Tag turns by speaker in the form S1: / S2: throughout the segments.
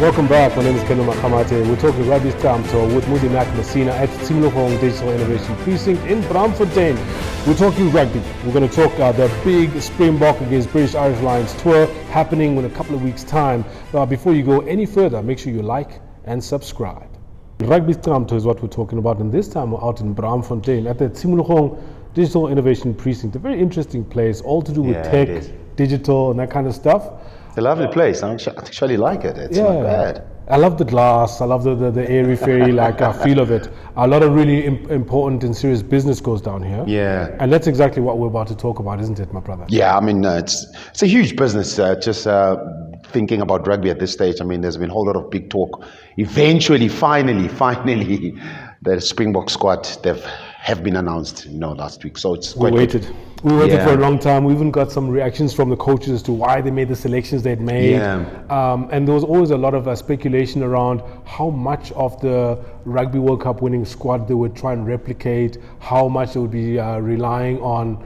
S1: Welcome back. My name is Keno Makamate. We're talking Rugby Scamtho with Mudi Mac Messina at Tsimlohong Digital Innovation Precinct in Braamfontein. We're talking rugby. We're going to talk the big Springbok against British Irish Lions tour happening in a couple of weeks' time. Before you go any further, make sure you like and subscribe. Rugby Scamtho is what we're talking about, and this time we're out in Braamfontein at the Tsimlohong Digital Innovation Precinct. A very interesting place, all to do with tech, digital, and that kind of stuff.
S2: It's a lovely place. I actually like it. It's not bad.
S1: I love the glass. I love the airy fairy feel of it. A lot of really important and serious business goes down here.
S2: Yeah.
S1: And that's exactly what we're about to talk about, isn't it, my brother?
S2: Yeah, I mean, it's a huge business. Thinking about rugby at this stage, I mean, there's been a whole lot of big talk. Eventually, finally, the Springbok squad have been announced, last week. So it's quite
S1: good. We waited for a long time. We even got some reactions from the coaches as to why they made the selections they'd made. Yeah. And there was always a lot of speculation around how much of the Rugby World Cup winning squad they would try and replicate, how much they would be relying on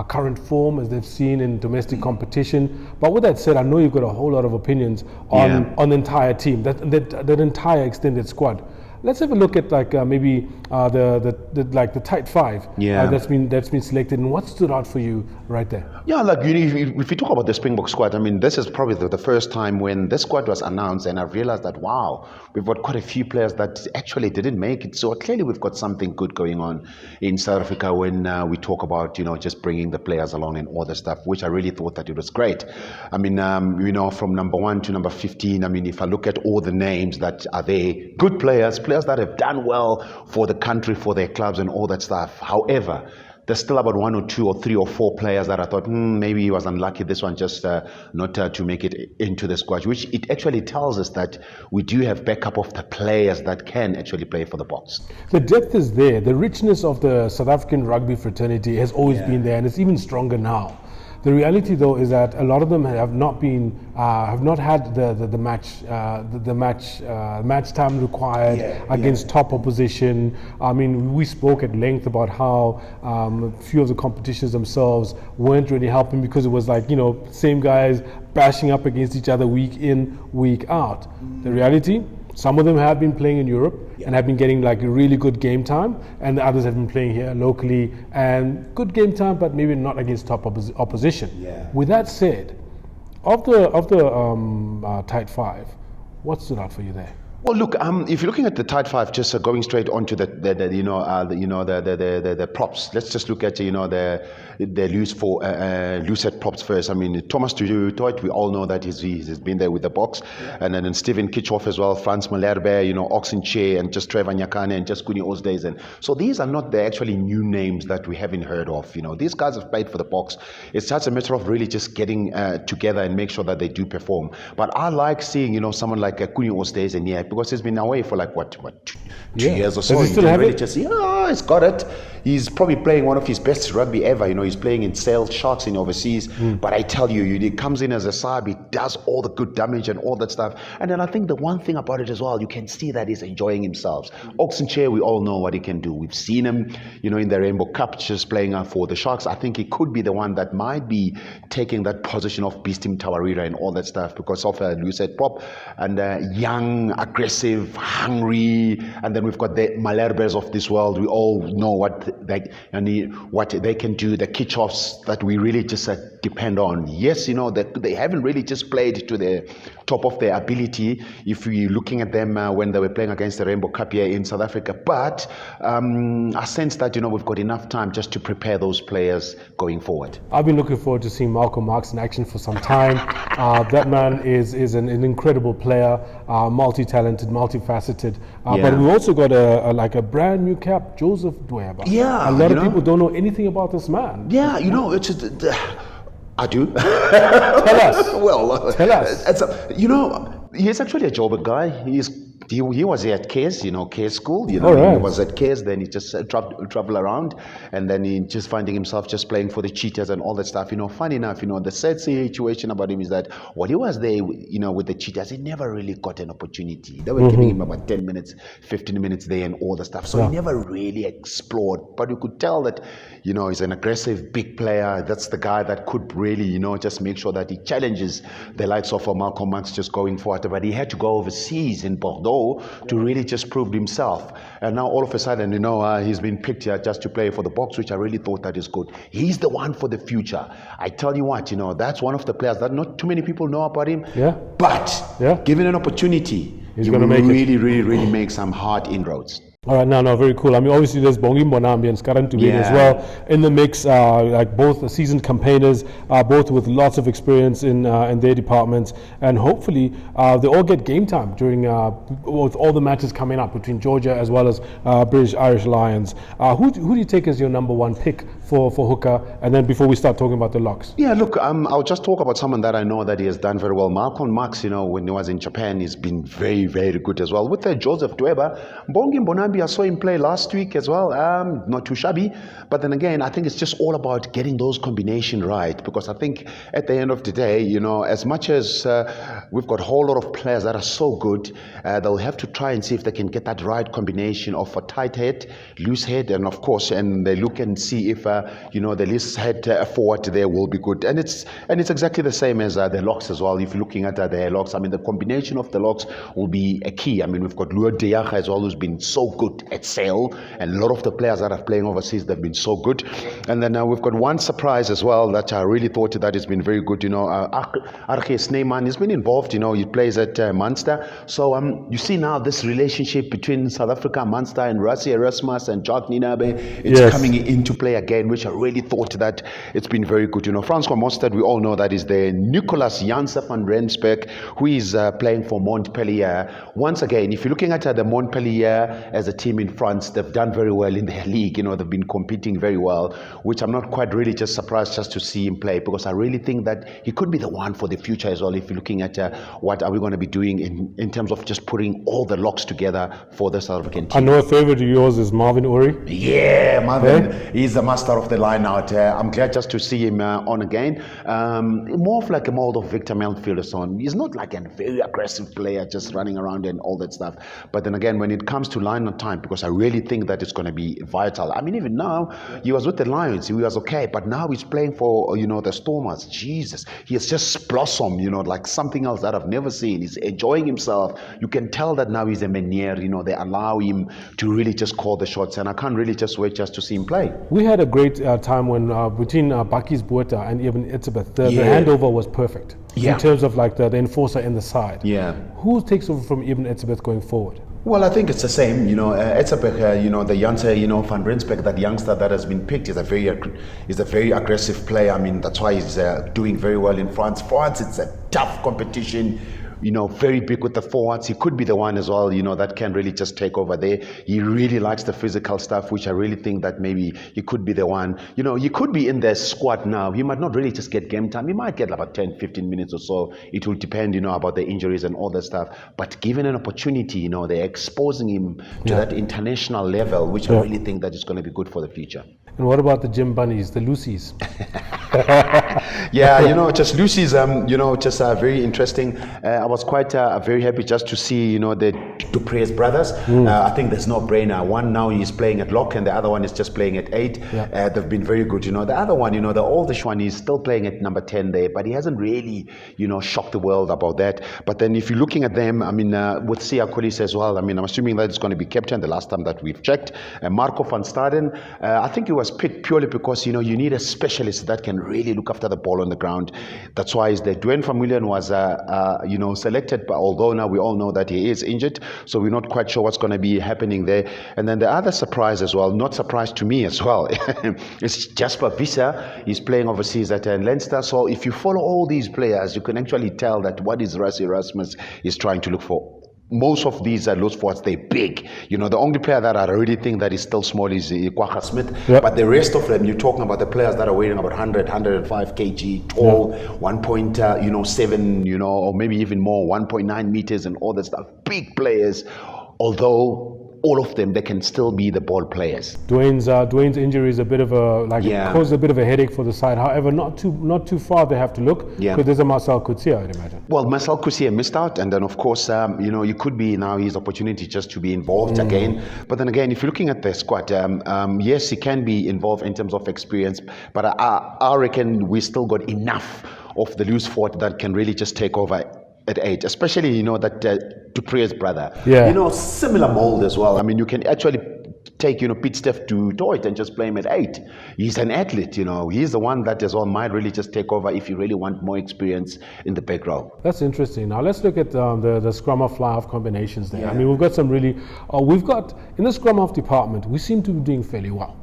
S1: current form as they've seen in domestic competition. But with that said, I know you've got a whole lot of opinions on the entire team, that entire extended squad. Let's have a look at maybe the tight five that's been selected, and what stood out for you right there.
S2: Yeah, if we talk about the Springbok squad, I mean, this is probably the first time when this squad was announced, and I've realized that wow, we've got quite a few players that actually didn't make it. So clearly, we've got something good going on in South Africa when we talk about just bringing the players along and all the stuff, which I really thought that it was great. I mean, from number 1 to number 15. I mean, if I look at all the names that are there, good players that have done well for the country, for their clubs and all that stuff. However, there's still about 1 or 2 or 3 or 4 players that I thought maybe he was unlucky, this one just not to make it into the squad, which it actually tells us that we do have backup of the players that can actually play for the Boks.
S1: The depth is there. The richness of the South African rugby fraternity has always been there, and it's even stronger now. The reality, though, is that a lot of them have not had the match time required against top opposition. I mean, we spoke at length about how a few of the competitions themselves weren't really helping because it was same guys bashing up against each other week in, week out. The reality, some of them have been playing in Europe and have been getting a really good game time, and the others have been playing here locally and good game time, but maybe not against top opposition. Yeah. With that said, of the tight five, what stood out for you there?
S2: Well, look, if you're looking at the tight five, just going straight onto the props. Let's just look at the loose set props first. I mean, Thomas Tutoit, we all know that he's been there with the Boks, and then Steven Kitchoff as well, Frans Malherbe, Oxenche, and just Trevor Nyakane and just Kuni Osdays, and so these are not the actually new names that we haven't heard of. These guys have played for the Boks. It's just a matter of really just getting together and make sure that they do perform. But I like seeing someone like Kuni Osdays and because he's been away for 2 years or so.
S1: Does he still have it?
S2: He's got it. He's probably playing one of his best rugby ever. He's playing in Sale Sharks in overseas. But I tell you, he comes in as a sub, he does all the good damage and all that stuff. And then I think the one thing about it as well, you can see that he's enjoying himself. Oxenche, we all know what he can do. We've seen him, in the Rainbow Cup, just playing for the Sharks. I think he could be the one that might be taking that position of Beastim Tawarira and all that stuff because of a loose set prop and young, aggressive, hungry, and then we've got the Malherbes of this world. We all know what they can do, the Kitchoffs that we really just depend on. Yes, that they haven't really just played to the top of their ability if we're looking at them when they were playing against the Rainbow Cup here in South Africa, but I sense that we've got enough time just to prepare those players going forward.
S1: I've been looking forward to seeing Malcolm Marx in action for some time. That man is an incredible player, multi-talented, multifaceted, but we've also got a brand new cap, Joseph Dweba.
S2: Yeah,
S1: a lot of people don't know anything about this man.
S2: Yeah, it's just, I do.
S1: Tell us.
S2: Well,
S1: tell us.
S2: He's actually a Joburg guy. He's He was here at Case, Case school. He was at Case, then he just travel around, and then he just finding himself just playing for the Cheetahs and all that stuff. Funny enough, the sad situation about him is that while he was there, with the Cheetahs, he never really got an opportunity. They were giving him about 10 minutes, 15 minutes there and all the stuff. So he never really explored. But you could tell that, he's an aggressive, big player. That's the guy that could really, just make sure that he challenges the likes of Malcolm Marx just going forward. But he had to go overseas in Bordeaux to really just prove himself. And now all of a sudden, he's been picked here just to play for the boks, which I really thought that is good. He's the one for the future. I tell you what, that's one of the players that not too many people know about him.
S1: Yeah.
S2: But given an opportunity,
S1: he's going to make
S2: really make some hard inroads.
S1: All right, no, very cool. I mean, obviously there's Bongi Mbonambi and Skaran Tubin as well in the mix, like both seasoned campaigners, both with lots of experience in their departments, and hopefully they all get game time during with all the matches coming up between Georgia as well as British Irish Lions. Who do you take as your number one pick for hooker? And then before we start talking about the locks.
S2: Yeah, look, I'll just talk about someone that I know that he has done very well. Malcolm Marx, when he was in Japan, he's been very, very good as well. With Joseph Dweba, Bongi Mbonambi, I saw him play last week as well. Not too shabby, but then again, I think it's just all about getting those combination right, because I think at the end of the day, as much as we've got a whole lot of players that are so good, they'll have to try and see if they can get that right combination of a tight head, loose head, and of course, and they look and see if the loose head forward there will be good. And it's exactly the same as the locks as well. If you're looking at the locks, I mean, the combination of the locks will be a key. I mean, we've got Luo Deyaga as well, who's been so good at sail, and a lot of the players that are playing overseas, they've been so good. And then we've got one surprise as well that I really thought that has been very good. Archie Sneeman has been involved. He plays at Munster. So you see now this relationship between South Africa, Munster, and Rassie Erasmus and Jacques Ninabe, it's coming into play again, which I really thought that it's been very good. Francois Mostert, we all know that is there. Nicolas Janse van Rensburg, who is playing for Montpellier. Once again, if you're looking at the Montpellier as a team in France, they've done very well in their league. They've been competing very well, which I'm not quite really just surprised just to see him play, because I really think that he could be the one for the future as well. If you're looking at what are we going to be doing in terms of just putting all the locks together for the South African team.
S1: I know a favorite of yours is Marvin Uri.
S2: Yeah, Marvin, he's the master of the line out. I'm glad just to see him on again. More of like a mold of Victor Melfield or so on. He's not like a very aggressive player just running around and all that stuff. But then again, when it comes to line on time, because I really think that it's going to be vital. I mean, even now, he was with the Lions, he was okay, but now he's playing for, the Stormers. Jesus, he has just blossomed, like something else that I've never seen. He's enjoying himself. You can tell that now he's a Menier, they allow him to really just call the shots, and I can't really just wait just to see him play.
S1: We had a great time when between Bakis Bueta and even Etzebeth, the handover was perfect in terms of like the enforcer in the side.
S2: Yeah.
S1: Who takes over from Ibn Etzebeth going forward?
S2: Well, I think it's the same. Etzebeth, the Janse, Van Rensburg, that youngster that has been picked, is a very aggressive player. I mean, that's why he's doing very well in France. France, it's a tough competition. Very big with the forwards. He could be the one as well, that can really just take over there. He really likes the physical stuff, which I really think that maybe he could be the one. He could be in the squad now. He might not really just get game time. He might get about 10, 15 minutes or so. It will depend, about the injuries and all that stuff. But given an opportunity, they're exposing him to that international level, which I really think that is going to be good for the future.
S1: And what about the Jim Bunnies, the Lucies?
S2: Just Lucy's, just very interesting. I was quite very happy just to see, the Dupre's brothers. I think there's no brainer. One now he's playing at lock, and the other one is just playing at 8. Yeah. They've been very good. The other one, the oldish one, is still playing at number 10 there, but he hasn't really, shocked the world about that. But then if you're looking at them, I mean, with Sia Kolisi as well, I mean, I'm assuming that it's going to be captain the last time that we've checked. Marco van Staden, I think he was picked purely because, you need a specialist that can really look after the ball on the ground. That's why the Dwayne Vermeulen was, selected, but although now we all know that he is injured, so we're not quite sure what's going to be happening there. And then the other surprise as well, not surprise to me as well, it's Jasper Visser. He's playing overseas at Leinster. So if you follow all these players, you can actually tell that what is Rassie Erasmus is trying to look for. most of these loose forwards, they're big. You know, the only player that I really think that is still small is Kwacha Smith.
S1: Yep.
S2: But the rest of them, you're talking about the players that are weighing about 100, 105 kg, tall, 1.7, or maybe even more, 1.9 meters and all that stuff. Big players, although all of them, they can still be the ball players.
S1: Dwayne's injury is a bit of a it caused a bit of a headache for the side. However, not too far they have to look. Because there's a Marcel Coetzee, I'd imagine.
S2: Well, Marcel Coetzee missed out, and then of course, you could be now his opportunity just to be involved again. But then again, if you're looking at the squad, yes, he can be involved in terms of experience, but I reckon we still got enough of the loose forward that can really just take over at 8, especially that Dupre's brother. Similar mold as well. I mean, you can actually take Pete Steph to Toit and just play him at 8. He's an athlete. He's the one that as well might really just take over if you really want more experience in the back row.
S1: That's interesting. Now let's look at the scrum half fly half combinations there. I mean, we've got some really we've got in the scrum half department, we seem to be doing fairly well.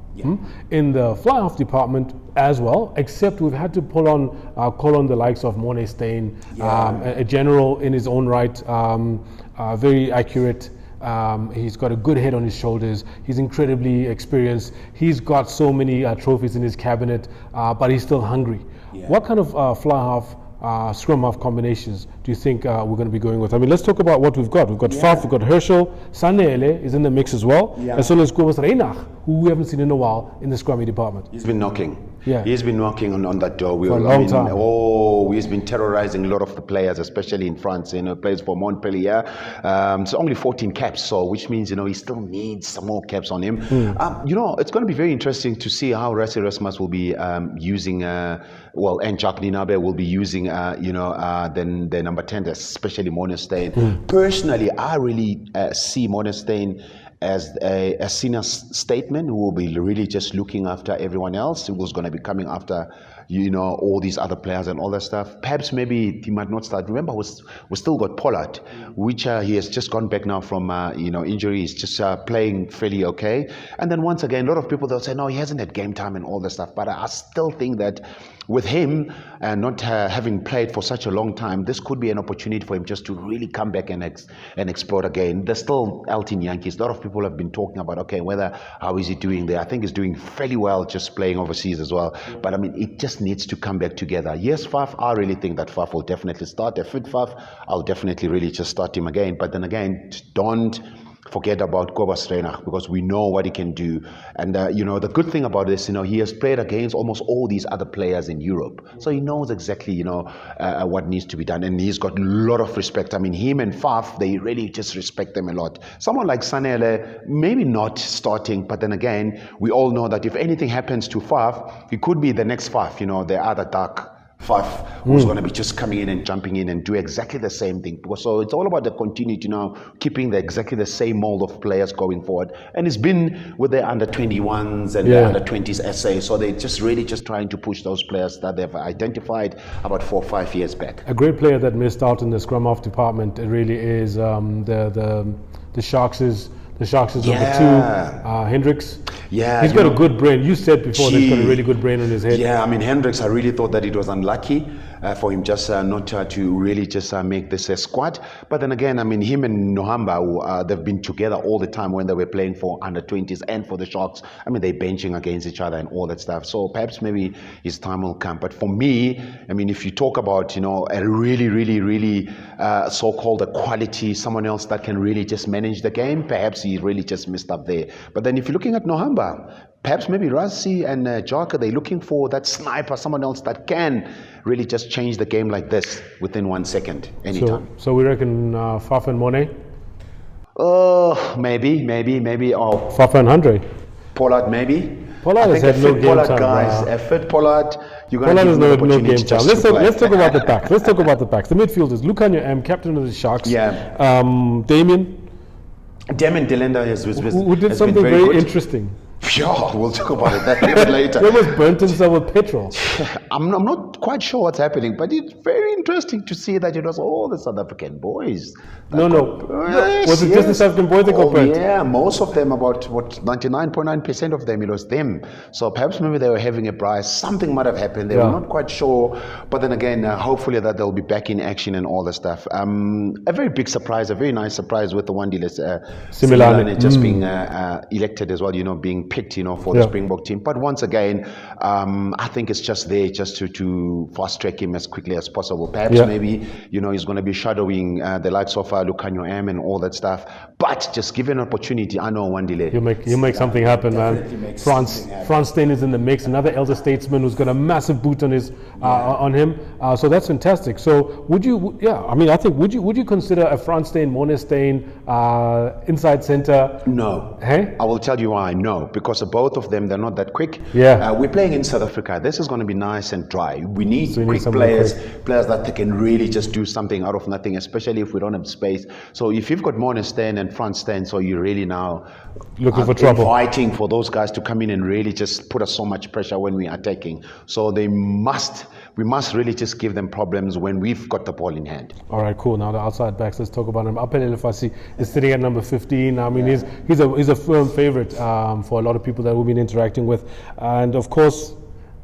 S1: In the fly-off department as well, except we've had to call on the likes of Morne Steyn, a general in his own right, very accurate. He's got a good head on his shoulders. He's incredibly experienced. He's got so many trophies in his cabinet, but he's still hungry. What kind of fly-half scrum half combinations do you think we're going to be going with? I mean, let's talk about what we've got. We've got Faf, we've got Herschel, Sanele is in the mix as well, as well as Kobus Reinach, who we haven't seen in a while in the scrummy department.
S2: He's been knocking.
S1: Yeah.
S2: He's been knocking on that door.
S1: For a long time.
S2: He's been terrorizing a lot of the players, especially in France. Plays for Montpellier. So only 14 caps, so which means he still needs some more caps on him. It's going to be very interesting to see how Rassie Erasmus will be using, and Jacques Ninabe will be using, then the number 10, especially Morne Steyn. Personally, I really see Morne Steyn as a senior statesman who will be really just looking after everyone else, who's going to be coming after all these other players and all that stuff. Perhaps maybe he might not start. Remember, we still got Pollard, which he has just gone back now from injury. He's just playing fairly okay. And then once again, a lot of people, they'll say, no, he hasn't had game time and all that stuff. But I still think that with him and not having played for such a long time, this could be an opportunity for him just to really come back and explore again. There's still Elton Yankees. A lot of people have been talking about, how is he doing there? I think he's doing fairly well just playing overseas as well. But I mean, it just needs to come back together. Yes, Faf, I really think that Faf will definitely start. A fit Faf, I'll definitely really just start him again. But then again, don't forget about Kobus Reinach, because we know what he can do. And the good thing about this, he has played against almost all these other players in Europe, so he knows exactly what needs to be done, and he's got a lot of respect. I mean, him and Faf, they really just respect them a lot. Someone like Sanele, maybe not starting, but then again, we all know that if anything happens to Faf, he could be the next Faf, the other dark Faf, who's going to be just coming in and jumping in and do exactly the same thing. So it's all about the continuity now, keeping exactly the same mold of players going forward. And it's been with the under 21s and the under 20s SA. So they're just really just trying to push those players that they've identified about 4 or 5 years back.
S1: A great player that missed out in the scrum half department, it really is the Sharks' number 2, Hendricks.
S2: Yeah,
S1: he's got a good brain. You said before that he's got a really good brain on his head.
S2: Yeah, I mean, Hendricks, I really thought that it was unlucky for him just not to really just make this squad. But then again, I mean, him and Nohamba, they've been together all the time when they were playing for under 20s and for the Sharks. I mean, they're benching against each other and all that stuff. So perhaps maybe his time will come. But for me, I mean, if you talk about, a really, really, really so-called a quality, someone else that can really just manage the game, perhaps he really just missed up there. But then if you're looking at Nohamba, perhaps maybe Rassie and Jaka, they're looking for that sniper, someone else that can really just change the game like this within 1 second, anytime.
S1: So we reckon Fafa and Morne?
S2: Maybe. Oh,
S1: Fafa and Andre?
S2: Pollard, maybe.
S1: Pollard has had no game
S2: Pollard,
S1: time.
S2: guys. A fit Pollard, you're going
S1: Pollard
S2: to
S1: has
S2: give
S1: no game time. Let's talk about the backs.
S2: The
S1: midfielders, Lukhanyo captain of the Sharks.
S2: Yeah.
S1: Damien
S2: Delenda has
S1: who did something very interesting.
S2: Yeah, we'll talk about it that a bit later.
S1: There was burnt himself with petrol.
S2: I'm not quite sure what's happening, but it's very interesting to see that it was all the South African boys.
S1: No. Was it just the South African boys that got burnt?
S2: Yeah, most of them, about 99.9% of them, it was them. So perhaps maybe they were having a prize. Something might have happened. They were not quite sure. But then again, hopefully that they'll be back in action and all the stuff. A very big surprise, a very nice surprise with the Wandile Simelane just being elected as well, being picked, for the Springbok team. But once again, I think it's just there just to fast track him as quickly as possible. Perhaps maybe, he's going to be shadowing the likes of Lucanio M and all that stuff. But just give an opportunity. I know Wandile.
S1: You make something happen, man. Frans Steyn is in the mix. Another elder statesman who's got a massive boot on his on him. So that's fantastic. So would you consider a Frans Steyn, Mone Steyn inside center?
S2: No.
S1: Hey?
S2: I will tell you why. No, because both of them, they're not that quick.
S1: Yeah.
S2: We're playing in South Africa. This is going to be nice and dry. We need quick players that they can really just do something out of nothing, especially if we don't have space. So if you've got Mone Steyn and Frans Steyn, so you're really now
S1: looking for trouble,
S2: fighting for those guys to come in and really just put us so much pressure when we are attacking. So we must really just give them problems when we've got the ball in hand.
S1: All right, cool. Now the outside backs, let's talk about him. Apele Lefasi is sitting at number 15. I mean, he's a firm favorite for a lot of people that we've been interacting with, and of course,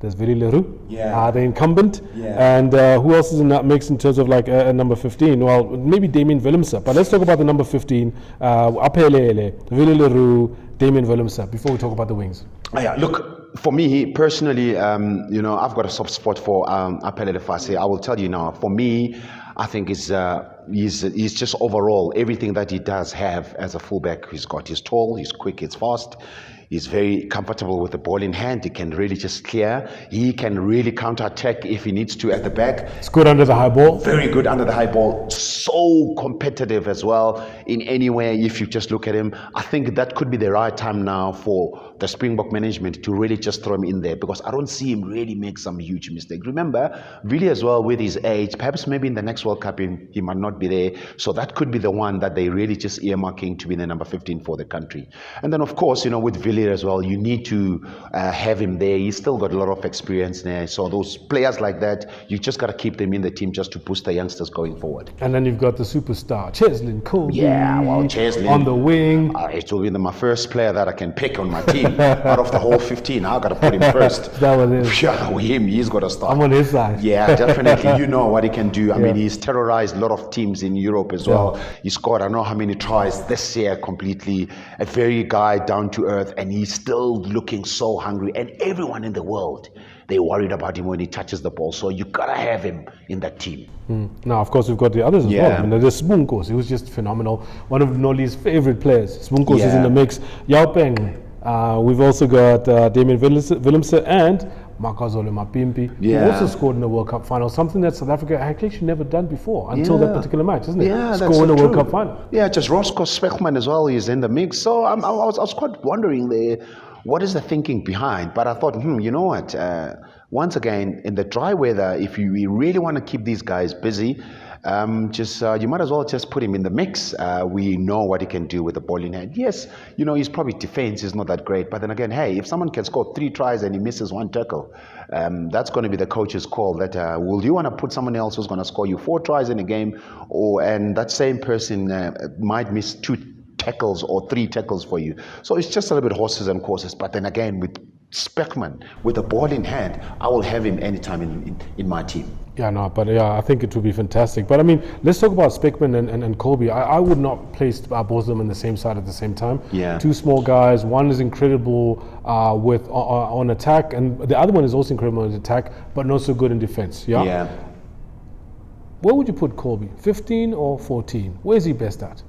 S1: there's Willie Leroux, the incumbent, and who else is in that mix in terms of like number 15? Well, maybe Damien Willemse, but let's talk about the number 15, Apele, Willie Leroux, Damien Willemse, before we talk about the wings.
S2: Yeah, look, for me personally, I've got a soft spot for Apele Lefasi. I will tell you now, for me, I think he's just overall, everything that he does have as a fullback, he's tall, he's quick, he's fast. He's very comfortable with the ball in hand. He can really just clear. He can really counter-attack if he needs to at the back.
S1: It's good under the high ball.
S2: Very good under the high ball. So competitive as well in any way. If you just look at him, I think that could be the right time now for the Springbok management to really just throw him in there, because I don't see him really make some huge mistakes. Remember, really as well with his age, perhaps maybe in the next World Cup he might not be there. So that could be the one that they really just earmarking to be the number 15 for the country. And then of course, with Villiers as well, you need to have him there. He's still got a lot of experience there. So those players like that, you just got to keep them in the team just to boost the youngsters going forward.
S1: And then you've got the superstar, Cheslin Colby.
S2: Yeah, well, Cheslin.
S1: On the wing.
S2: It will be my first player that I can pick on my team. Out of the whole 15, I got to put him first.
S1: That was it.
S2: Yeah, he's got to start.
S1: I'm on his side.
S2: Yeah, definitely. You know what he can do. I mean, he's terrorized a lot of teams in Europe as well. He scored, I don't know how many tries this year completely. A very guy down to earth, and he's still looking so hungry. And everyone in the world, they're worried about him when he touches the ball. So you got to have him in that team.
S1: Now, of course, we've got the others as well. I mean, there's Spunkos. He was just phenomenal. One of Noli's favorite players. Spunkos is in the mix. Yao Peng. We've also got Damien Willemse and Makazole Mapimpi, who also scored in the World Cup final, something that South Africa actually never done before until that particular match, isn't it?
S2: Yeah,
S1: score in the World Cup final.
S2: Yeah, just Roscoe Speckman as well is in the mix. So I was quite wondering there, what is the thinking behind? But I thought, you know what? Once again, in the dry weather, if you really want to keep these guys busy, you might as well just put him in the mix. We know what he can do with the ball in hand. Yes, his probably defense is not that great, but then again, hey, if someone can score 3 tries and he misses 1 tackle, that's going to be the coach's call. That will you want to put someone else who's going to score you 4 tries in a game, and that same person might miss 2 tackles or 3 tackles for you. So it's just a little bit horses and courses. But then again, with Speckman with the ball in hand, I will have him anytime in my team.
S1: I think it would be fantastic. But I mean, let's talk about Speckman and Colby. I would not place both of them in the same side at the same time.
S2: Yeah.
S1: 2 small guys. One is incredible with on attack, and the other one is also incredible on attack, but not so good in defense. Yeah. Where would you put Colby? 15 or 14? Where is he best at?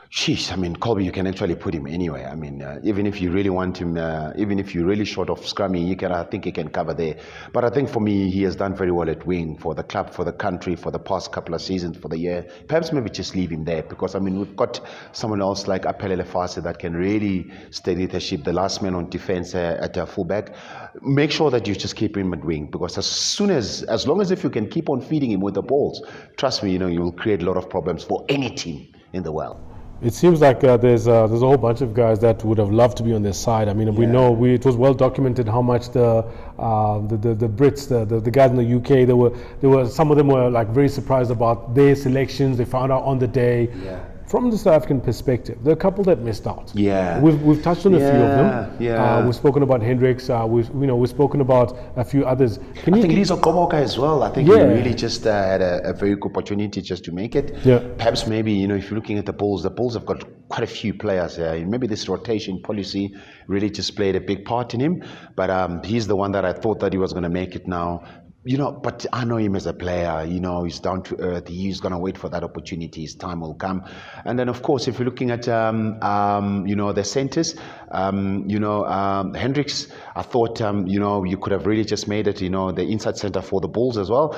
S2: Sheesh, I mean, Colby, you can actually put him anywhere. I mean, even if you really want him, even if you're really short of scrumming, I think he can cover there. But I think for me, he has done very well at wing for the club, for the country, for the past couple of seasons, for the year. Perhaps maybe just leave him there, because, I mean, we've got someone else like Apele Lefase that can really steady the ship, the last man on defense at fullback. Make sure that you just keep him at wing, because as long as if you can keep on feeding him with the balls, trust me, you will create a lot of problems for any team in the world.
S1: It seems like there's a whole bunch of guys that would have loved to be on their side. I mean, we know it was well documented how much the Brits, the guys in the UK, there were some of them were like very surprised about their selections. They found out on the day. Yeah. From the South African perspective, there are a couple that missed out.
S2: Yeah,
S1: we've touched on a few of them.
S2: Yeah,
S1: we've spoken about Hendricks. We've spoken about a few others.
S2: I think Lizo Koboka as well. I think he really just had a very good opportunity just to make it.
S1: Yeah.
S2: Perhaps maybe if you're looking at the Bulls have got quite a few players. Maybe this rotation policy really just played a big part in him. But he's the one that I thought that he was going to make it now. But I know him as a player, he's down to earth. He's going to wait for that opportunity. His time will come. And then, of course, if you're looking at, the centers, Hendricks, I thought, you could have really just made it, the inside center for the Bulls as well.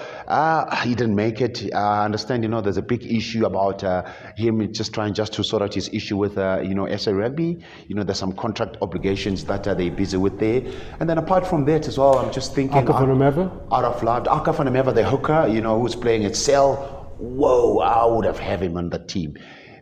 S2: He didn't make it. I understand, there's a big issue about him just trying to sort out his issue with, SA Rugby. There's some contract obligations that they're busy with there. And then apart from that as well, I'm just thinking... Out of love, Aka van der Merwe, the hooker, who's playing at Cell. Whoa, I would have had him on the team.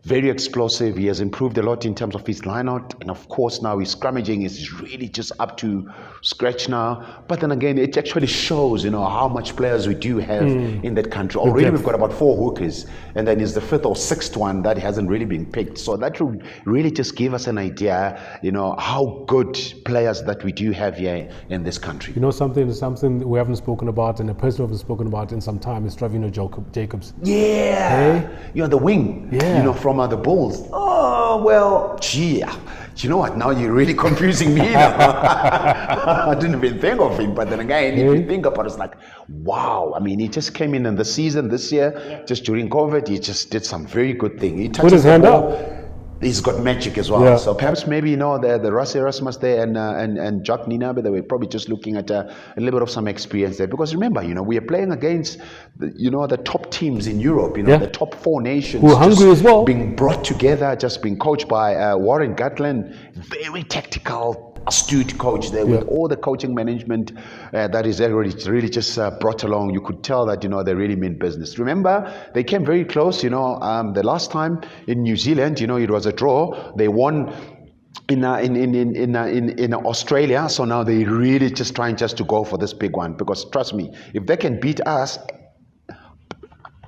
S2: Very explosive. He has improved a lot in terms of his lineout, and of course now his scrummaging is really just up to scratch now. But then again, it actually shows, how much players we do have in that country. Already we've got about 4 hookers, and then it's the 5th or 6th one that hasn't really been picked. So that would really just give us an idea, how good players that we do have here in this country.
S1: Something we haven't spoken about, and a person we haven't spoken about in some time is Travino Jacobs.
S2: Yeah, hey? The wing.
S1: Yeah.
S2: From the Bulls. Oh, well, gee, you know what? Now you're really confusing me. I didn't even think of him. But then again, if you think about it, it's like, wow. I mean, he just came in the season this year, just during COVID. He just did some very good thing. He
S1: put his hand up.
S2: He's got magic as well. Yeah. So perhaps maybe, the Rassi Erasmus there and Jack Nina, they were probably just looking at a little bit of some experience there. Because remember, we are playing against, the top teams in Europe, the top 4 nations.
S1: Who are hungry as well.
S2: Being brought together, just being coached by Warren Gatland. Very tactical, astute coach there with all the coaching management that is really just brought along. You could tell that they really mean business. Remember, they came very close. The last time in New Zealand, it was a draw. They won in Australia. So now they really just trying to go for this big one, because trust me, if they can beat us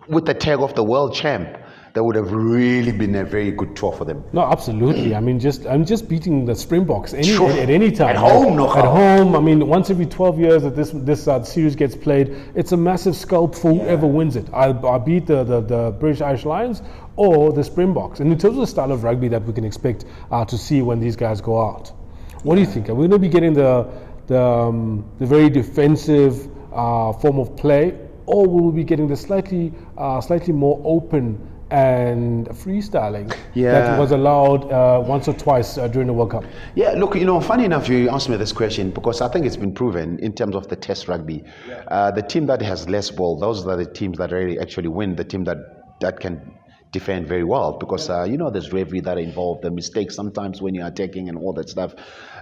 S2: with the tag of the world champ, that would have really been a very good tour for them.
S1: No, absolutely. I mean, just beating the Springboks at any time.
S2: At home,
S1: At home. I mean, once every 12 years that this series gets played, it's a massive scalp for whoever wins it. I beat the British Irish Lions or the Springboks. And in terms of the style of rugby that we can expect to see when these guys go out, what do you think? Are we going to be getting the very defensive form of play, or will we be getting the slightly more open and freestyling that was allowed once or twice during the World Cup?
S2: Yeah, look, funny enough, you asked me this question because I think it's been proven in terms of the test rugby. The team that has less ball, those are the teams that really actually win, the team that can defend very well, because there's bravery that are involved, the mistakes sometimes when you're attacking and all that stuff.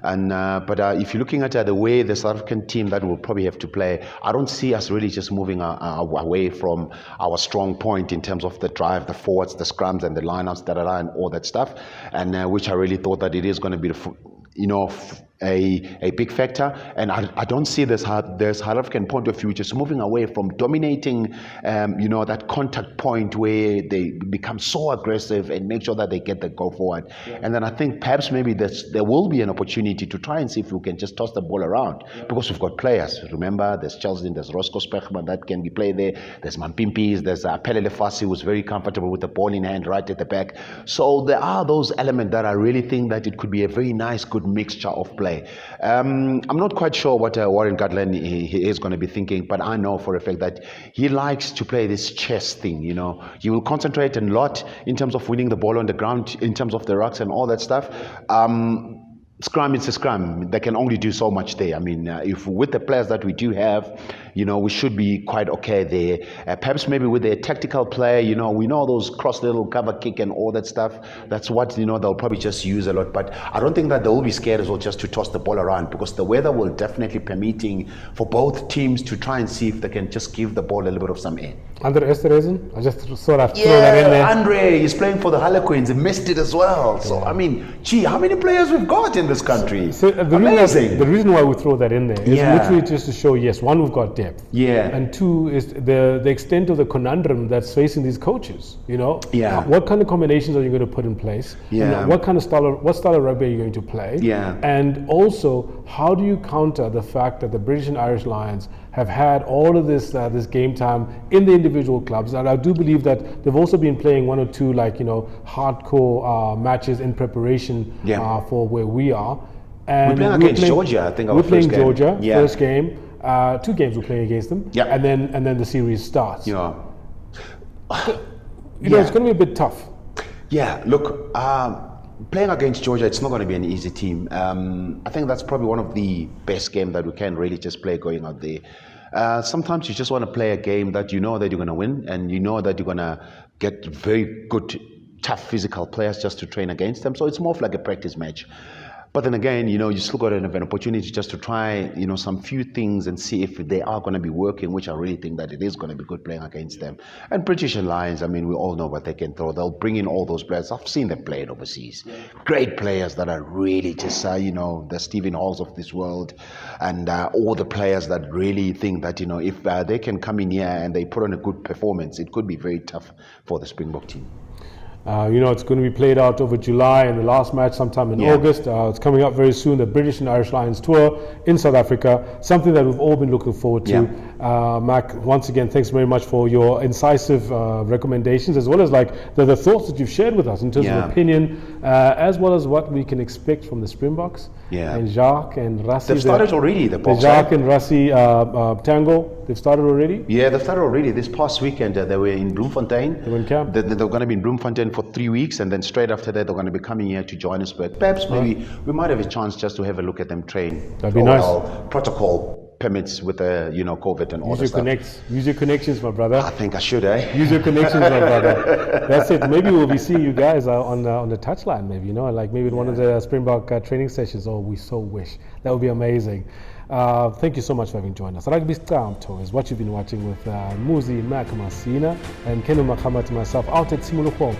S2: And but if you're looking at the way the South African team that will probably have to play, I don't see us really just moving away from our strong point in terms of the drive, the forwards, the scrums, and the lineouts that are and all that stuff, and which I really thought that it is going to be a big factor. And I don't see this South African point of view just moving away from dominating that contact point where they become so aggressive and make sure that they get the go forward. And then I think perhaps maybe there will be an opportunity to try and see if we can just toss the ball around, because we've got players. Remember, there's Chelsea, there's Roscoe Spechman that can be played there, there's Mampimpis, there's Apele Lefasi, who's very comfortable with the ball in hand right at the back. So there are those elements that I really think that it could be a very nice, good mixture of play. I'm not quite sure what Warren Gatland he is going to be thinking, but I know for a fact that he likes to play this chess thing. He will concentrate a lot in terms of winning the ball on the ground, in terms of the rucks and all that stuff. Scrum is a scrum. They can only do so much there. I mean, if with the players that we do have, we should be quite okay there. Perhaps maybe with their tactical play, we know those cross little cover kick and all that stuff. That's what, they'll probably just use a lot. But I don't think that they will be scared as well just to toss the ball around, because the weather will definitely permitting for both teams to try and see if they can just give the ball a little bit of some air.
S1: Andre Esterhuizen, I just thought I'd throw that in there.
S2: Andre is playing for the Harlequins. He missed it as well. So, I mean, how many players we've got in this country?
S1: So the reason why we throw that in there is literally just to show, yes, one, we've got depth.
S2: Yeah.
S1: And two, is the extent of the conundrum that's facing these coaches.
S2: Yeah.
S1: What kind of combinations are you going to put in place?
S2: Yeah.
S1: And what style of rugby are you going to play?
S2: Yeah.
S1: And also, how do you counter the fact that the British and Irish Lions have had all of this game time in the individual clubs, and I do believe that they've also been playing one or two hardcore matches in preparation for where we are. And
S2: we're playing against Georgia, I think.
S1: We're playing Georgia,
S2: yeah.
S1: First game. 2 games we're playing against them, and then the series starts.
S2: Yeah.
S1: It's going to be a bit tough.
S2: Yeah. Look, playing against Georgia, it's not going to be an easy team. I think that's probably one of the best games that we can really just play going out there. Sometimes you just want to play a game that you know that you're going to win, and you know that you're going to get very good, tough physical players just to train against them. So it's more of like a practice match. But then again, you still got an opportunity just to try, some few things and see if they are going to be working, which I really think that it is going to be good playing against them. And British and Lions, I mean, we all know what they can throw. They'll bring in all those players. I've seen them playing overseas. Great players that are really just, the Stephen Halls of this world, and all the players that really think that, if they can come in here and they put on a good performance, it could be very tough for the Springbok team.
S1: It's going to be played out over July, and the last match sometime in August. It's coming up very soon, the British and Irish Lions tour in South Africa, something that we've all been looking forward to. Mac, once again, thanks very much for your incisive recommendations, as well as the thoughts that you've shared with us in terms of opinion, as well as what we can expect from the Springboks. And Jacques and Rassi.
S2: They've started already, the Boks.
S1: Jacques and Rassi tango, they've started already?
S2: Yeah, they've started already. This past weekend, they were in Bloemfontein.
S1: They were in camp.
S2: They're going to be in Bloemfontein for 3 weeks, and then straight after that, they're going to be coming here to Johannesburg. Perhaps maybe we might have a chance just to have a look at them train.
S1: That'd be nice.
S2: Protocol permits with COVID and all that stuff.
S1: Use your connections, my brother.
S2: I think I should,
S1: Use your connections, my brother. That's it. Maybe we'll be seeing you guys on the touchline, maybe, maybe in one of the Springbok training sessions. Oh, we so wish. That would be amazing. Thank you so much for having joined us. Rugby Scamtho is what you've been watching with Muzi Makamasina and Kenu Makamat myself out at Simulukong.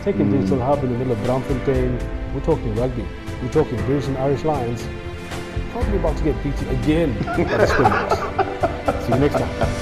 S1: Taking Digital Hub in the middle of Bloemfontein. We're talking rugby. We're talking British and Irish Lions. Probably about to get beaten again by the Springboks. See you next time.